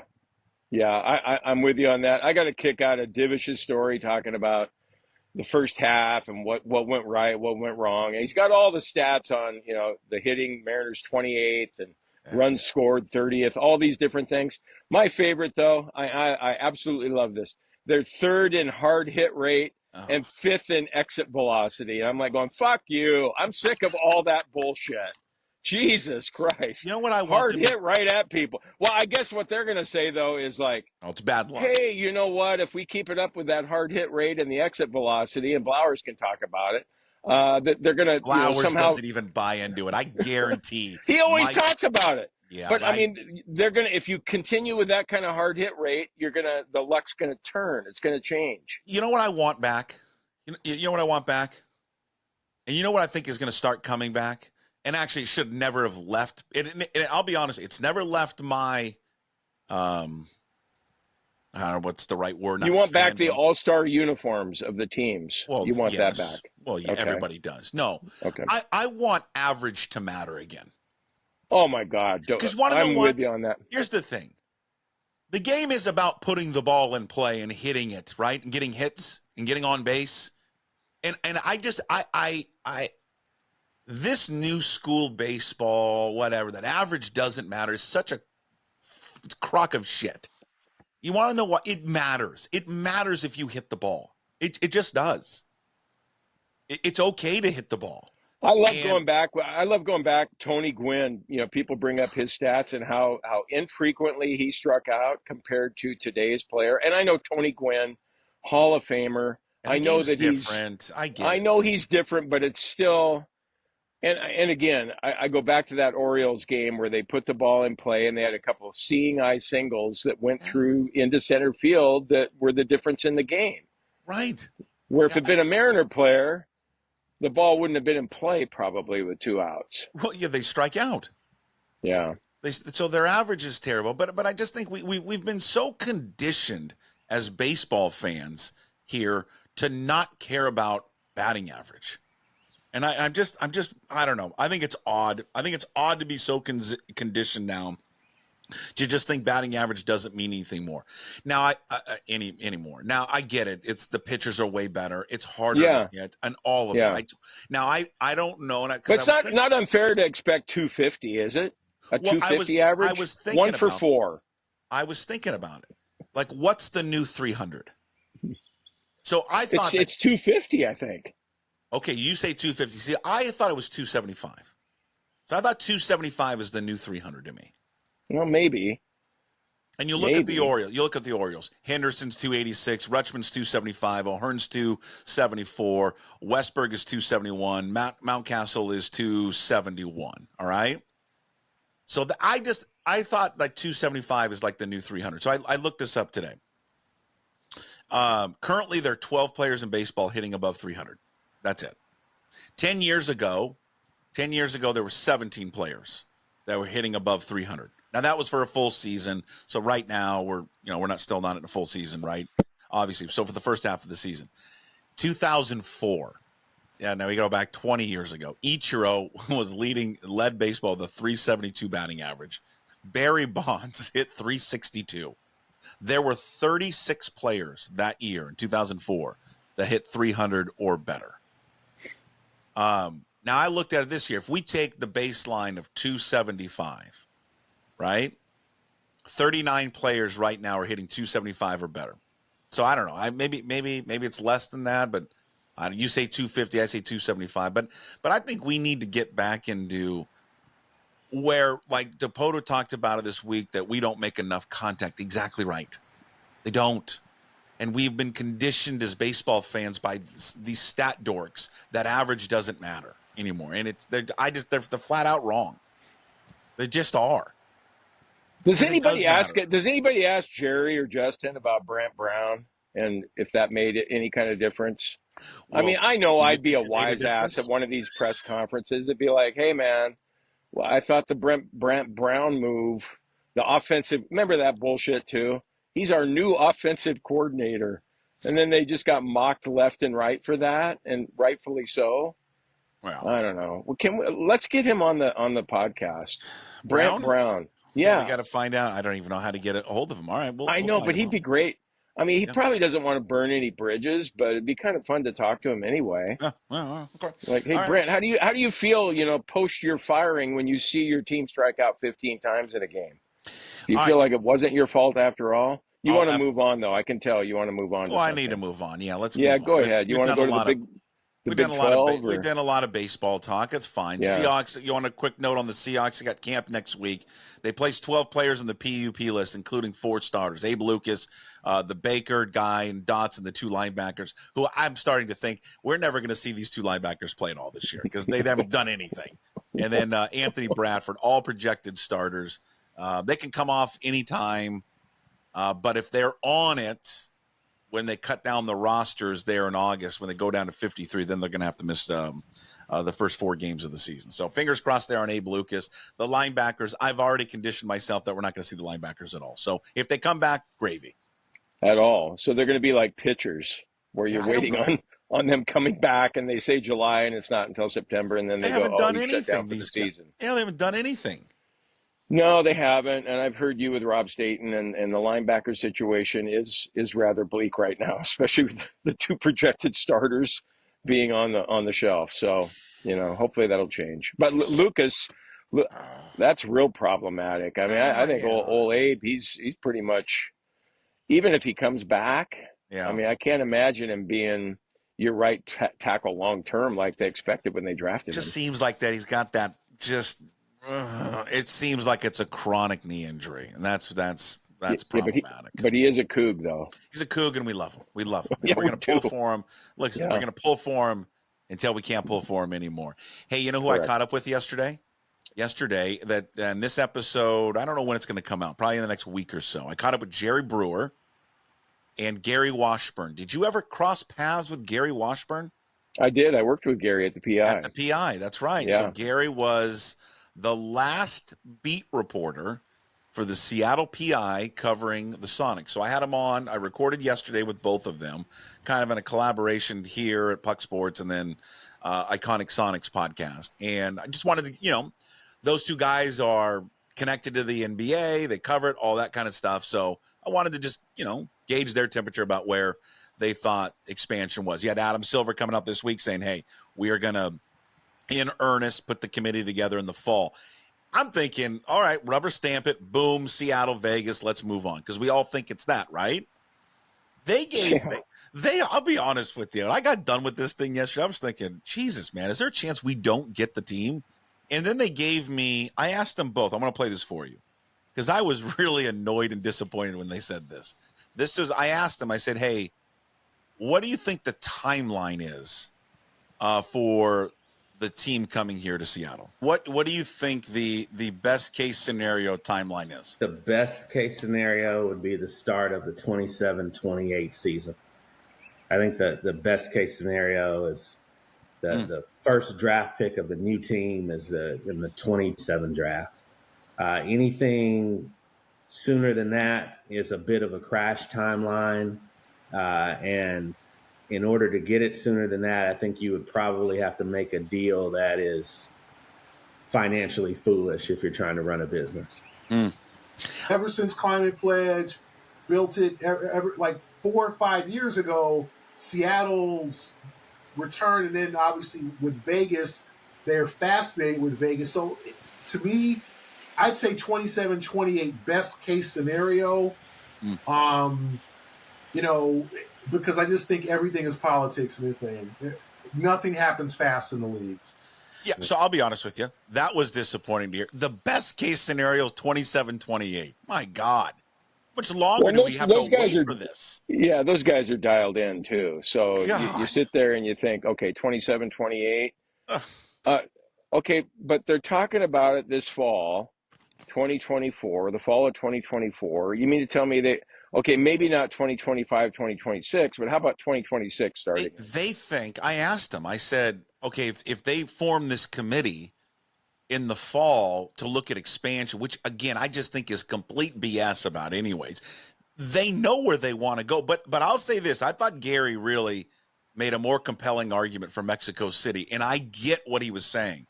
I'm with you on that. I got a kick out of Divish's story talking about the first half and what went right, what went wrong. And he's got all the stats on, the hitting, Mariners 28th and runs scored 30th, all these different things. My favorite, though, I absolutely love this. They're third in hard hit rate and fifth in exit velocity. And I'm like going, fuck you. I'm sick of all that bullshit. Jesus Christ. You know what I want? Hard hit right at people. Well, I guess what they're going to say, though, is like, oh, it's bad luck. Hey, you know what? If we keep it up with that hard hit rate and the exit velocity, and Blowers can talk about it, that they're going to Blowers somehow doesn't even buy into it. I guarantee. He always talks about it. Yeah, but I mean, they're going to, if you continue with that kind of hard hit rate, the luck's going to turn. It's going to change. You know what I want back? You know what I want back? And you know what I think is going to start coming back? And actually, it should never have left. I'll be honest, it's never left my, I don't know what's the right word. You want back the all-star uniforms of the teams. Well, you want that back. Well, yeah, okay. Everybody does. No. Okay. I want average to matter again. Oh, my God. Because I'm with you on that. Here's the thing. The game is about putting the ball in play and hitting it, right? And getting hits and getting on base. And this new school baseball, whatever, that average doesn't matter is such a crock of shit. You want to know what? It matters. It matters if you hit the ball. It just does. It's okay to hit the ball. I love going back. Tony Gwynn, people bring up his stats and how infrequently he struck out compared to today's player. And I know Tony Gwynn, Hall of Famer. I know that different. I know he's different, but it's still. And again, I go back to that Orioles game where they put the ball in play and they had a couple of seeing eye singles that went through into center field that were the difference in the game. Right. Where if it had been a Mariner player, the ball wouldn't have been in play probably with 2 outs. Well, yeah, they strike out. Yeah. So their average is terrible. But I just think we've been so conditioned as baseball fans here to not care about batting average. And I'm just I don't know. I think it's odd. I think it's odd to be so conditioned now to just think batting average doesn't mean anything more. Now anymore. Now I get it. It's the pitchers are way better. It's harder to get and all of it. I don't know. But it's not unfair to expect 250, is it? A 250 average. I was thinking 1 for 4. I was thinking about it. Like, what's the new 300? So I thought it's 250. I think. Okay, you say 250. See, I thought it was 275. So I thought 275 is the new 300 to me. Well, maybe. And you look at the Orioles. You look at the Orioles. Henderson's 286, Rutschman's 275, O'Hearn's 274, Westberg is 271, Mountcastle is 271. All right. So I thought like 275 is like the new 300. So I looked this up today. Currently, there are 12 players in baseball hitting above 300. That's it. 10 years ago, there were 17 players that were hitting above 300. Now that was for a full season. So right now we're still not in a full season, right? Obviously. So for the first half of the season, 2004. Yeah. Now we go back 20 years ago. Ichiro led baseball with a 372 batting average. Barry Bonds hit 362. There were 36 players that year in 2004 that hit 300 or better. Now I looked at it this year. If we take the baseline of 275, right? 39 players right now are hitting 275 or better. So I don't know. Maybe it's less than that, but you say 250, I say 275. But I think we need to get back into where, like DePoto talked about it this week, that we don't make enough contact. Exactly right. They don't. And we've been conditioned as baseball fans by these stat dorks that average doesn't matter anymore. And they're flat out wrong. They just are. Does anybody ask Jerry or Justin about Brant Brown and if that made any kind of difference? Well, I mean, I know I'd be a wise ass at one of these press conferences. It'd be like, hey man, well, I thought the Brant Brown move, the offensive, remember that bullshit too? He's our new offensive coordinator. And then they just got mocked left and right for that, and rightfully so. Well, I don't know. Well, let's get him on the podcast. Brant Brown? Brown. Yeah, we Yeah, got to find out. I don't even know how to get a hold of him. All right, I we'll know, find but him he'd out. be great. I mean, he Yeah. probably doesn't want to burn any bridges, but it'd be kind of fun to talk to him anyway. Yeah. Well, okay. Like, hey, All right. Brent, how do you feel, post your firing when you see your team strike out 15 times in a game? Do you All feel right. like it wasn't your fault after all? You I'll want to F- move on, though. I can tell you want to move on well, to I need to something. move on. Yeah, let's Yeah, move on. go ahead. You We've want to done go a to lot of the we've done Big a lot of 12? we've done a lot of baseball talk. It's fine. Yeah. Seahawks. You want a quick note on the Seahawks? They got camp next week. They placed 12 players on the PUP list, including 4 starters: Abe Lucas, the Baker guy, and Dotson, the 2 linebackers. Who I'm starting to think we're never going to see these 2 linebackers play at all this year because they haven't done anything. And then Anthony Bradford, all projected starters. They can come off anytime, but if they're on it when they cut down the rosters there in August, when they go down to 53, then they're going to have to miss the first 4 games of the season. So fingers crossed there on Abe Lucas. The linebackers, I've already conditioned myself that we're not going to see the linebackers at all. So if they come back, gravy. At all. So they're going to be like pitchers where Yeah, you're I don't waiting know. on them coming back and they say July and it's not until September and then They they go, haven't oh, done he's shut down anything, for the these guys. season. Yeah, they haven't done anything. No, they haven't. And I've heard you with Rob Staten, and the linebacker situation is rather bleak right now, especially with the 2 projected starters being on the shelf. So, hopefully that'll change. But Lucas, that's real problematic. I mean, I think Yeah. old Abe, he's pretty much, even if he comes back, I Yeah. mean, I can't imagine him being your right tackle long term like they expected when they drafted Just him. seems like that he's got that it seems like it's a chronic knee injury, and that's Yeah, problematic. but he is a Coug, though. He's a Coug, and we love him. We love him. And Yeah, we're we going to do. pull for him. Listen, Yeah, we're going to pull for him until we can't pull for him anymore. Hey, you know who I correct. caught up with yesterday? That in this episode, I don't know when it's going to come out, probably in the next week or so. I caught up with Jerry Brewer and Gary Washburn. Did you ever cross paths with Gary Washburn? I did. I worked with Gary at the PI. At the PI, that's right. Yeah. So Gary was the last beat reporter for the Seattle PI covering the Sonics. So I had him on. I recorded yesterday with both of them, kind of in a collaboration here at Puck Sports and then Iconic Sonics podcast. And I just wanted to, those 2 guys are connected to the NBA. They cover it, all that kind of stuff. So I wanted to just, gauge their temperature about where they thought expansion was. You had Adam Silver coming up this week saying, hey, we are going to, in earnest, put the committee together in the fall. I'm thinking, all right, rubber stamp it, boom, Seattle, Vegas, let's move on. Because we all think it's that, right? I'll be honest with you. I got done with this thing yesterday. I was thinking, Jesus, man, is there a chance we don't get the team? And then they gave me, I asked them both, I'm going to play this for you. Because I was really annoyed and disappointed when they said this. I asked them, I said, hey, what do you think the timeline is for the team coming here to Seattle? What do you think the best case scenario timeline is? The best case scenario would be the start of the 27-28 season. I think the best case scenario is the first draft pick of the new team is in the 27 draft. Anything sooner than that is a bit of a crash timeline. And in order to get it sooner than that, I think you would probably have to make a deal that is financially foolish if you're trying to run a business. Ever since Climate Pledge built it, like 4 or 5 years ago, Seattle's return, and then obviously with Vegas, they're fascinated with Vegas. So to me, I'd say 27-28 best case scenario. Because I just think everything is politics in this thing. Nothing happens fast in the league. Yeah, so I'll be honest with you. That was disappointing to hear. The best case scenario is 27-28. My God. How much longer do we have to wait for this? Yeah, those guys are dialed in too. So you sit there and you think, okay, 27-28. Okay, but they're talking about it this fall, 2024, the fall of 2024. You mean to tell me okay, maybe not 2025, 2026, but how about 2026 starting? They think, I asked them, I said, okay, if they form this committee in the fall to look at expansion, which again, I just think is complete BS about anyways. they know where they want to go. But I'll say this: I thought Gary really made a more compelling argument for Mexico City, and I get what he was saying.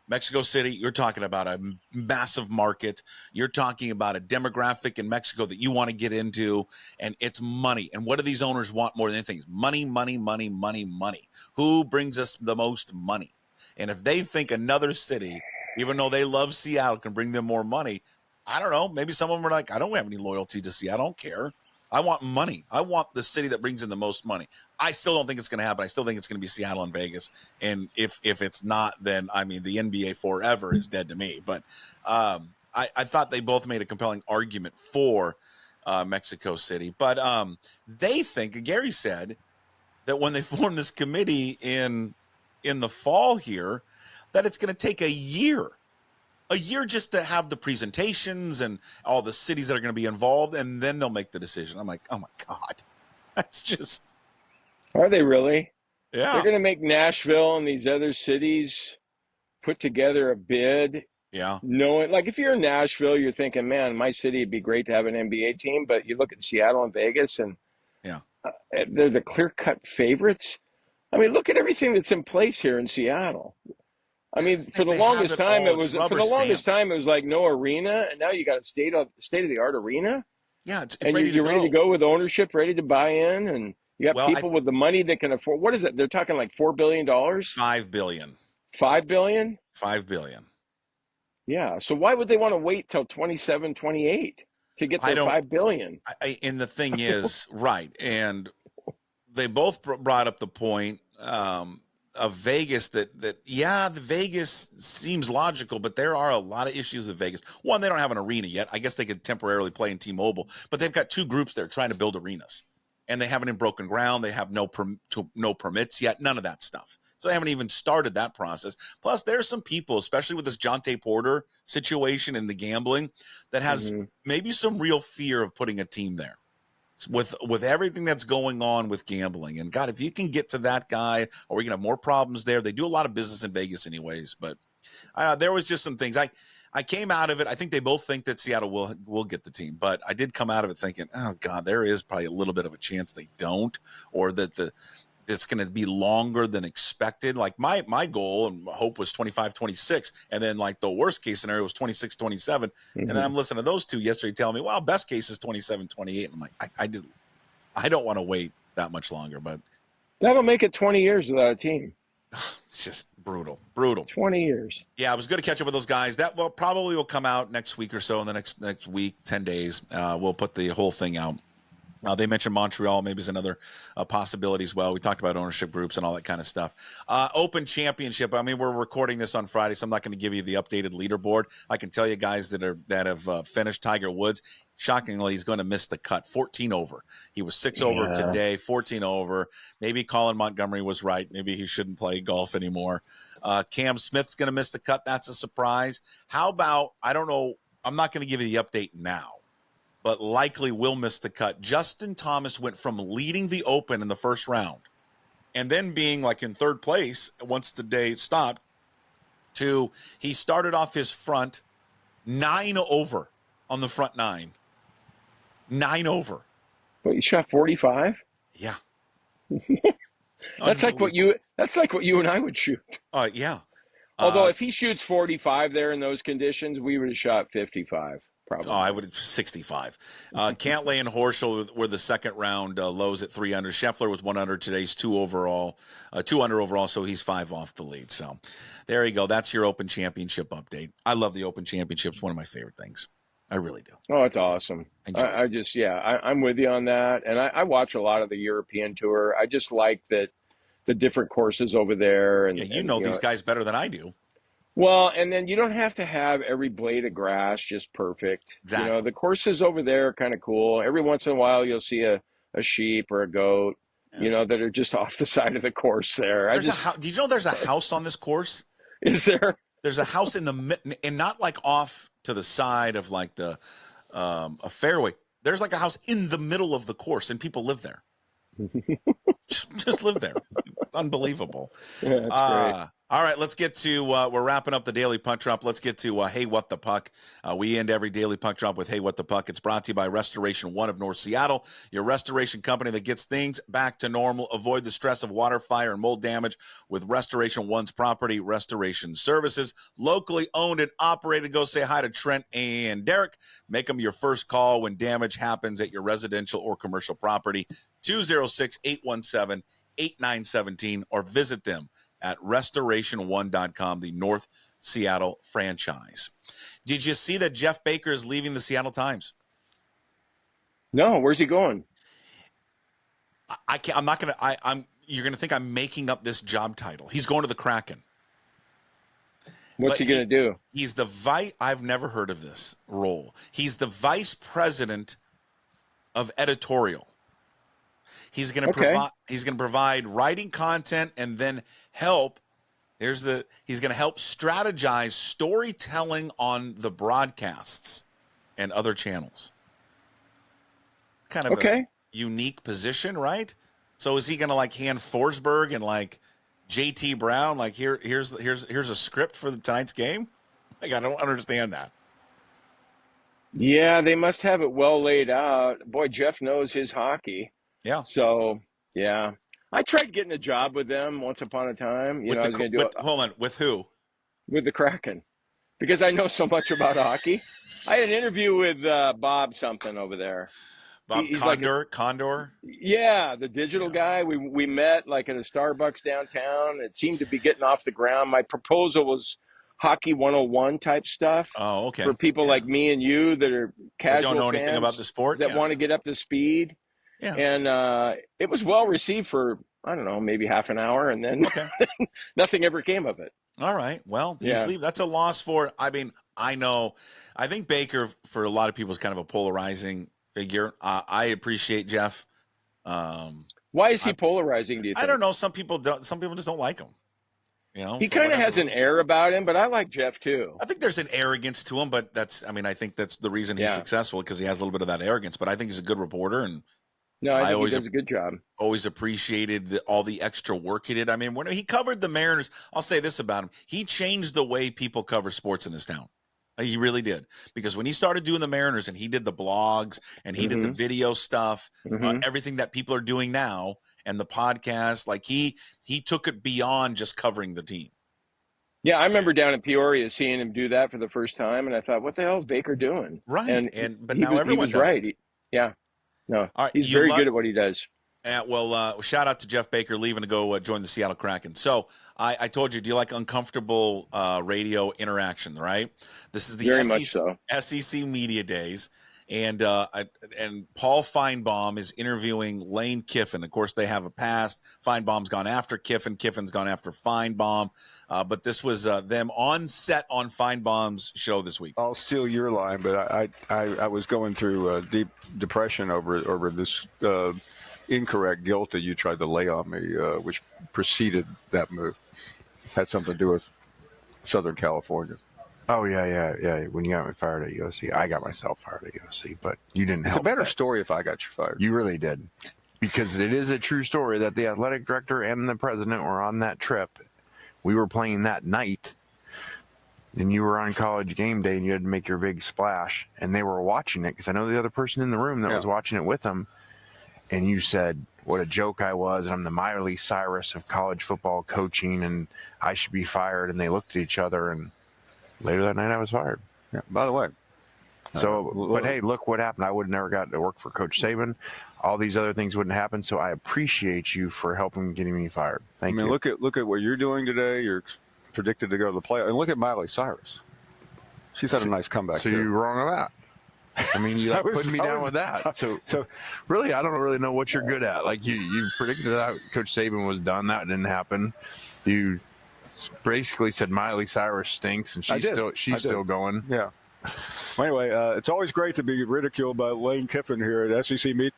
Mexico City, you're talking about a massive market. You're talking about a demographic in Mexico that you want to get into, and it's money. And what do these owners want more than anything? Money, money, money, money, money. Who brings us the most money? And if they think another city, even though they love Seattle, can bring them more money, I don't know. Maybe some of them are like, I don't have any loyalty to Seattle. I don't care. I want money. I want the city that brings in the most money. I still don't think it's going to happen. I still think it's going to be Seattle and Vegas. And if it's not, then, I mean, the NBA forever is dead to me. But I thought they both made a compelling argument for Mexico City. But they think, Gary said, that when they form this committee in the fall here, that it's going to take a year just to have the presentations and all the cities that are going to be involved, and then they'll make the decision. I'm like, oh my God, that's just. Are they really? Yeah. They're going to make Nashville and these other cities put together a bid. Yeah. Knowing, like, if you're in Nashville, you're thinking, man, my city would be great to have an NBA team. But you look at Seattle and Vegas, and they're the clear-cut favorites. I mean, look at everything that's in place here in Seattle. I mean, for the longest time, it was like no arena, and now you got a state of the art arena. Yeah, it's and ready you're to ready to go. go with ownership, ready to buy in, and you got people with the money that can afford. What is it? They're talking like $4 billion. $5 billion. $5 billion. $5 billion. Yeah. So why would they want to wait till 27, 28 to get their $5 billion? And the thing is, right, and they both brought up the point. Of Vegas the Vegas seems logical, but there are a lot of issues with Vegas. One, they don't have an arena yet. I guess they could temporarily play in T-Mobile, but they've got two groups there trying to build arenas, and they haven't even broken ground. They have no permits yet, none of that stuff. So they haven't even started that process. Plus, there's some people, especially with this Jonte Porter situation and the gambling, that has maybe some real fear of putting a team there. With everything that's going on with gambling, and God, if you can get to that guy, or we're gonna have more problems there. They do a lot of business in Vegas anyways, but there was just some things. I came out of it. I think they both think that Seattle will get the team, but I did come out of it thinking, oh God, there is probably a little bit of a chance they don't, or that it's going to be longer than expected. Like my goal and hope was 25-26. And then like the worst case scenario was 26-27. And then I'm listening to those two yesterday telling me, well, best case is 27-28. And I'm like, I don't want to wait that much longer, but that'll make it 20 years without a team. It's just brutal. 20 years. Yeah. It was good to catch up with those guys. That probably will come out next week or so. In the next week, 10 days, we'll put the whole thing out. They mentioned Montreal maybe is another possibility as well. We talked about ownership groups and all that kind of stuff. Open Championship. I mean, we're recording this on Friday, so I'm not going to give you the updated leaderboard. I can tell you guys that have finished. Tiger Woods, shockingly, he's going to miss the cut. 14 over. He was 6 over today. 14 over. Maybe Colin Montgomery was right. Maybe he shouldn't play golf anymore. Cam Smith's going to miss the cut. That's a surprise. How about, I don't know, I'm not going to give you the update now, but likely will miss the cut. Justin Thomas went from leading the Open in the first round and then being like in third place once the day stopped to he started off his front 9 over on the front 9. 9 over. But you shot 45? Yeah. That's like what you and I would shoot. Yeah. Although if he shoots 45 there in those conditions, we would have shot 55. Probably. I would have 65. Cantlay and Horschel were the second round lows at 3 under. Scheffler was 1 under. Today's 2 overall, 2 under overall. So he's 5 off the lead. So there you go. That's your Open Championship update. I love the Open Championship. It's one of my favorite things. I really do. Oh, it's awesome. I'm with you on that. And I watch a lot of the European Tour. I just like that the different courses over there. And you know these guys better than I do. Well, and then you don't have to have every blade of grass just perfect. Exactly. You know, the courses over there are kind of cool. Every once in a while, you'll see a sheep or a goat, you know, that are just off the side of the course there. Did you know there's a house on this course? Is there? There's a house in the and not like off to the side of like the a fairway. There's like a house in the middle of the course, and people live there. just live there. Unbelievable. Yeah, that's great. All right, let's get to, we're wrapping up the Daily Puck Drop. Let's get to Hey, What the Puck. We end every Daily Puck Drop with Hey, What the Puck. It's brought to you by Restoration One of North Seattle, your restoration company that gets things back to normal. Avoid the stress of water, fire, and mold damage with Restoration One's property restoration services. Locally owned and operated. Go say hi to Trent and Derek. Make them your first call when damage happens at your residential or commercial property. 206-817-8917 or visit them at restoration1.com, the North Seattle franchise. Did you see that Jeff Baker is leaving the Seattle Times? No, where's he going? I'm not going to, you're going to think I'm making up this job title. He's going to the Kraken. What's he going to do? He's the I've never heard of this role. He's the vice president of editorial. He's going to provide writing content and then help. He's going to help strategize storytelling on the broadcasts and other channels. It's kind of a unique position, right? So is he going to like hand Forsberg and like JT Brown like here's a script for tonight's game? Like I don't understand that. Yeah, they must have it well laid out. Boy, Jeff knows his hockey. Yeah. So, yeah. I tried getting a job with them once upon a time. I was going to do it. Hold on. With who? With the Kraken. Because I know so much about hockey. I had an interview with Bob something over there. Bob Condor? Yeah, the digital guy. We met like at a Starbucks downtown. It seemed to be getting off the ground. My proposal was hockey 101 type stuff. Oh, okay. For people like me and you that are casual don't know fans anything about the sport that want to get up to speed. Yeah. And it was well received for, I don't know, maybe half an hour, and then nothing ever came of it. All right. Well, he's leaving. That's a loss for, I think Baker, for a lot of people, is kind of a polarizing figure. I appreciate Jeff. Why is he polarizing, do you think? I don't know. Some people just don't like him. He kind of has an air about him, but I like Jeff too. I think there's an arrogance to him, but I think that's the reason he's successful, because he has a little bit of that arrogance. But I think he's a good reporter, and I think he does a good job. Always appreciated all the extra work he did. I mean, when he covered the Mariners, I'll say this about him: he changed the way people cover sports in this town. He really did, because when he started doing the Mariners and he did the blogs and he did the video stuff, everything that people are doing now and the podcast, like he took it beyond just covering the team. Yeah, I remember down in Peoria seeing him do that for the first time, and I thought, what the hell is Baker doing? Right, but now everyone does right. it. No, right, he's very good at what he does. Shout out to Jeff Baker leaving to go join the Seattle Kraken. So I told you, do you like uncomfortable radio interaction, right? This is the very much so. SEC Media Days. And Paul Feinbaum is interviewing Lane Kiffin. Of course, they have a past. Feinbaum's gone after Kiffin. Kiffin's gone after Feinbaum. But this was them on set on Feinbaum's show this week. I'll steal your line, but I was going through deep depression over this incorrect guilt that you tried to lay on me, which preceded that move. Had something to do with Southern California. Oh, yeah. When you got me fired at USC, I got myself fired at USC, but you didn't help. It's a better story if I got you fired. You really did. Because it is a true story that the athletic director and the president were on that trip. We were playing that night, and you were on College Game Day, and you had to make your big splash, and they were watching it, because I know the other person in the room that was watching it with them, and you said what a joke I was, and I'm the Miley Cyrus of college football coaching, and I should be fired, and they looked at each other, and later that night, I was fired. Yeah. By the way. But hey, look what happened. I would have never gotten to work for Coach Saban. All these other things wouldn't happen. So I appreciate you for helping getting me fired. Thank you. Look at what you're doing today. You're predicted to go to the playoffs. And look at Miley Cyrus. She's had a nice comeback. So you're wrong on that. I mean, you putting me down with that. So really, I don't really know what you're good at. Like you predicted that Coach Saban was done. That didn't happen. You basically said Miley Cyrus stinks, and she's still going. Yeah. Well, anyway, it's always great to be ridiculed by Lane Kiffin here at SEC Meet.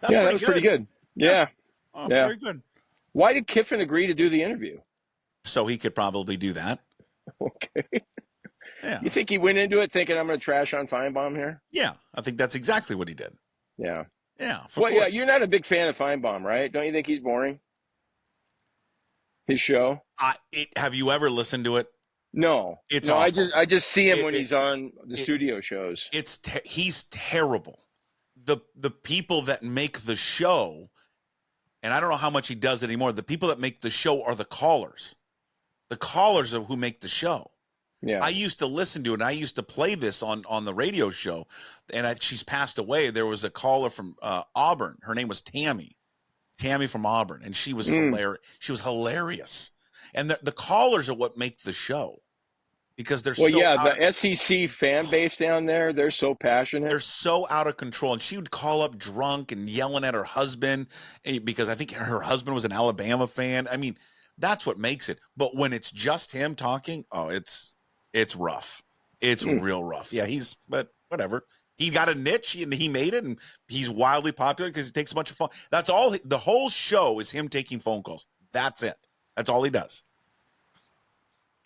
That was pretty good. Yeah. Very good. Why did Kiffin agree to do the interview? So he could probably do that. Okay. Yeah. You think he went into it thinking I'm going to trash on Feinbaum here? Yeah, I think that's exactly what he did. Yeah. Yeah, Well, course. yeah, you're not a big fan of Feinbaum, right? Don't you think he's boring? His show? Have you ever listened to it? No, It's no. awful. I just see him when he's on the studio shows. He's terrible. The people that make the show, and I don't know how much he does it anymore. The people that make the show are the callers. The callers are who make the show. Yeah. I used to listen to it, and I used to play this on the radio show, and she's passed away. There was a caller from Auburn. Her name was Tammy from Auburn, and she was hilarious. She was hilarious. And the callers are what make the show because they're the SEC fan base down there, they're so passionate. They're so out of control. And she would call up drunk and yelling at her husband because I think her husband was an Alabama fan. I mean, that's what makes it. But when it's just him talking, it's rough. It's real rough. Yeah, but whatever. He got a niche and he made it, and he's wildly popular because he takes a bunch of phone. That's all. The whole show is him taking phone calls. That's it. That's all he does.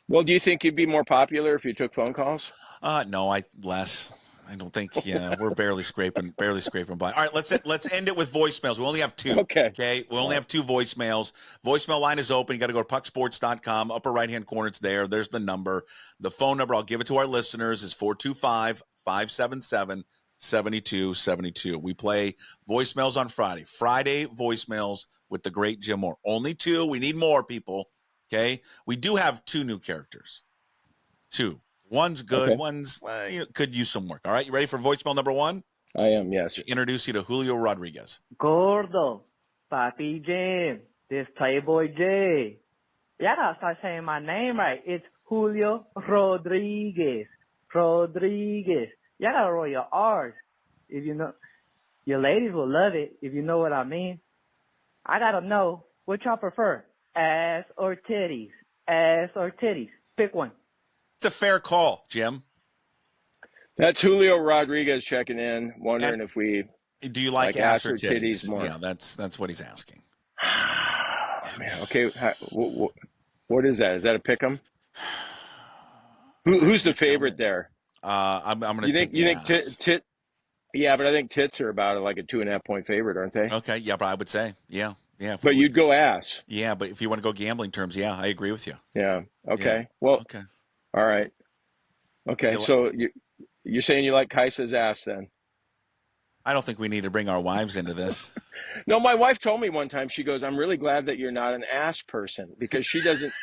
Well, do you think you'd be more popular if you took phone calls? No, less. I don't think. Yeah, we're barely scraping by. All right, let's end it with voicemails. We only have 2. Okay. We only have 2 voicemails. Voicemail line is open. You got to go to pucksports.com. Upper right-hand corner, it's there. There's the number. The phone number, I'll give it to our listeners, is 425-577-7272. We play voicemails on Friday. Friday voicemails with the great Jim Moore. Only 2. We need more people. Okay. We do have 2 new characters. 2. One's good. Okay. One's could use some work. All right. You ready for voicemail number 1? I am. Yes. Introduce you to Julio Rodriguez. Gordo, Papi Jim, this Playboy J. Y'all gotta start saying my name right. It's Julio Rodriguez. Y'all gotta roll your R's. If you know, your ladies will love it. If you know what I mean. I gotta know what y'all prefer. Ass or titties? Pick one. It's a fair call, Jim. That's Julio Rodriguez checking in, wondering if we do you like ass or titties more? Yeah, that's what he's asking. Man, okay, what is that? Is that a pick'em? Who's the favorite there? I'm going to take. You think Yeah, but I think tits are about like a 2.5 point favorite, aren't they? Okay, yeah, but I would say, yeah. But you'd go ass. Yeah, but if you want to go gambling terms, yeah, I agree with you. Yeah. Okay. Yeah. Well. Okay. All right. Okay. So you're saying you like Kaisa's ass then? I don't think we need to bring our wives into this. No, my wife told me one time. She goes, "I'm really glad that you're not an ass person because she doesn't."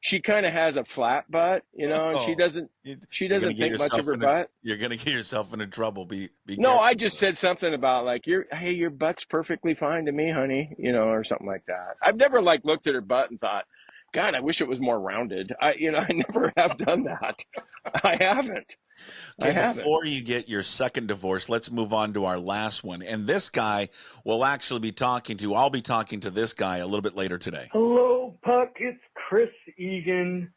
She kind of has a flat butt, and she doesn't think much of her butt. You're going to get yourself into trouble. Be no, I just said something about like hey, your butt's perfectly fine to me, honey, or something like that. I've never looked at her butt and thought, God, I wish it was more rounded. I never have done that. I haven't. Okay, before you get your second divorce, let's move on to our last one. And this guy will actually be I'll be talking to this guy a little bit later today. Hello, Puck. It's Chris Egan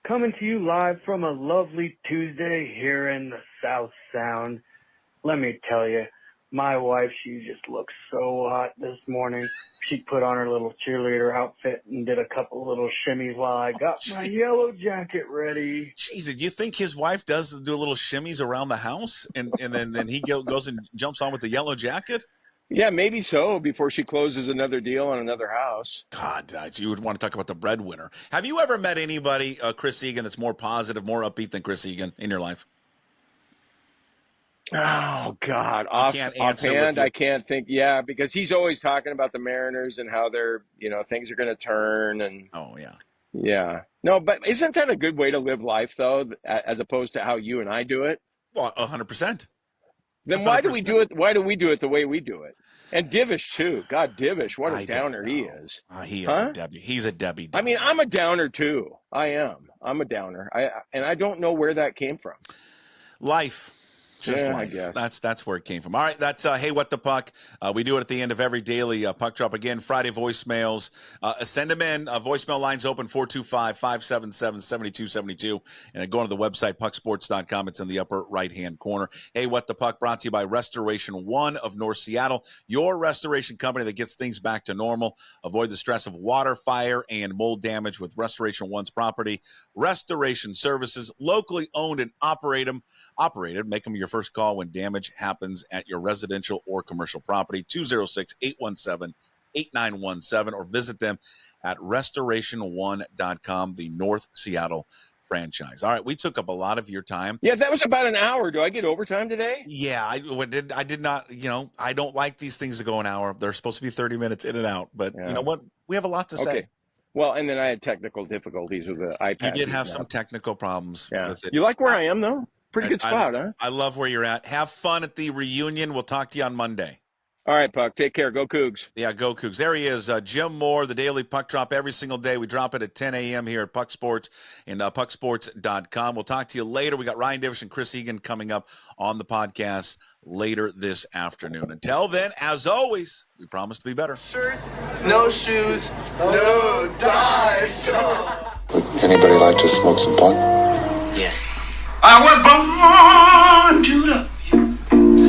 coming to you live from a lovely Tuesday here in the South Sound. Let me tell you, my wife, she just looks so hot this morning. She put on her little cheerleader outfit and did a couple little shimmies while I got my yellow jacket ready. Jeez, do you think his wife does do a little shimmies around the house and then he goes and jumps on with the yellow jacket? Yeah, maybe so before she closes another deal on another house. God, you would want to talk about the breadwinner. Have you ever met anybody, Chris Egan, that's more positive, more upbeat than Chris Egan in your life? Oh, God. Offhand, I can't think. Yeah, because he's always talking about the Mariners and how they're, things are going to turn. And oh, yeah. Yeah. No, but isn't that a good way to live life, though, as opposed to how you and I do it? Well, 100%. Then why 100%. Do we do it? Why do we do it the way we do it? And Divish, too. God, Divish, what a downer he is. He is a Debbie. He's a Debbie downer. I mean, I'm a downer, too. I am. I'm a downer. And I don't know where that came from. Life. Just life. I guess. That's where it came from. All right, that's Hey, What the Puck. We do it at the end of every daily Puck Drop. Again, Friday voicemails. Send them in. Voicemail lines open 425-577-7272. And go on to the website, pucksports.com. It's in the upper right-hand corner. Hey, What the Puck, brought to you by Restoration One of North Seattle, your restoration company that gets things back to normal. Avoid the stress of water, fire, and mold damage with Restoration One's property. Restoration services, locally owned and operated. Make them your first call when damage happens at your residential or commercial property. 206-817-8917, or visit them at restoration1.com, the North Seattle franchise. All right, we took up a lot of your time. Yes, that was about an hour. Do I get overtime today? Yeah, I did not, I don't like these things to go an hour. They're supposed to be 30 minutes in and out, but you know what? We have a lot to say. Well, and then I had technical difficulties with the iPad. You did have some technical problems with it. You like where I am, though? Pretty good spot, huh? I love where you're at. Have fun at the reunion. We'll talk to you on Monday. All right, Puck. Take care. Go Cougs. Yeah, go Cougs. There he is, Jim Moore, the Daily Puck Drop every single day. We drop it at 10 a.m. here at Puck Sports and pucksports.com. We'll talk to you later. We got Ryan Divish and Chris Egan coming up on the podcast later this afternoon. Until then, as always, we promise to be better. Shirt, no shoes, no ties. Would anybody like to smoke some pot? Yeah. I was born to love you.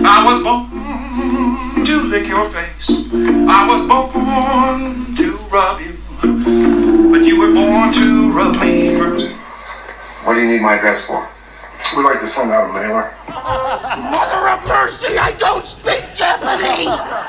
I was born to lick your face. I was born to rub you. But you were born to rub me first. What do you need my address for? We'd like to send out a mailer. Mother of mercy, I don't speak Japanese!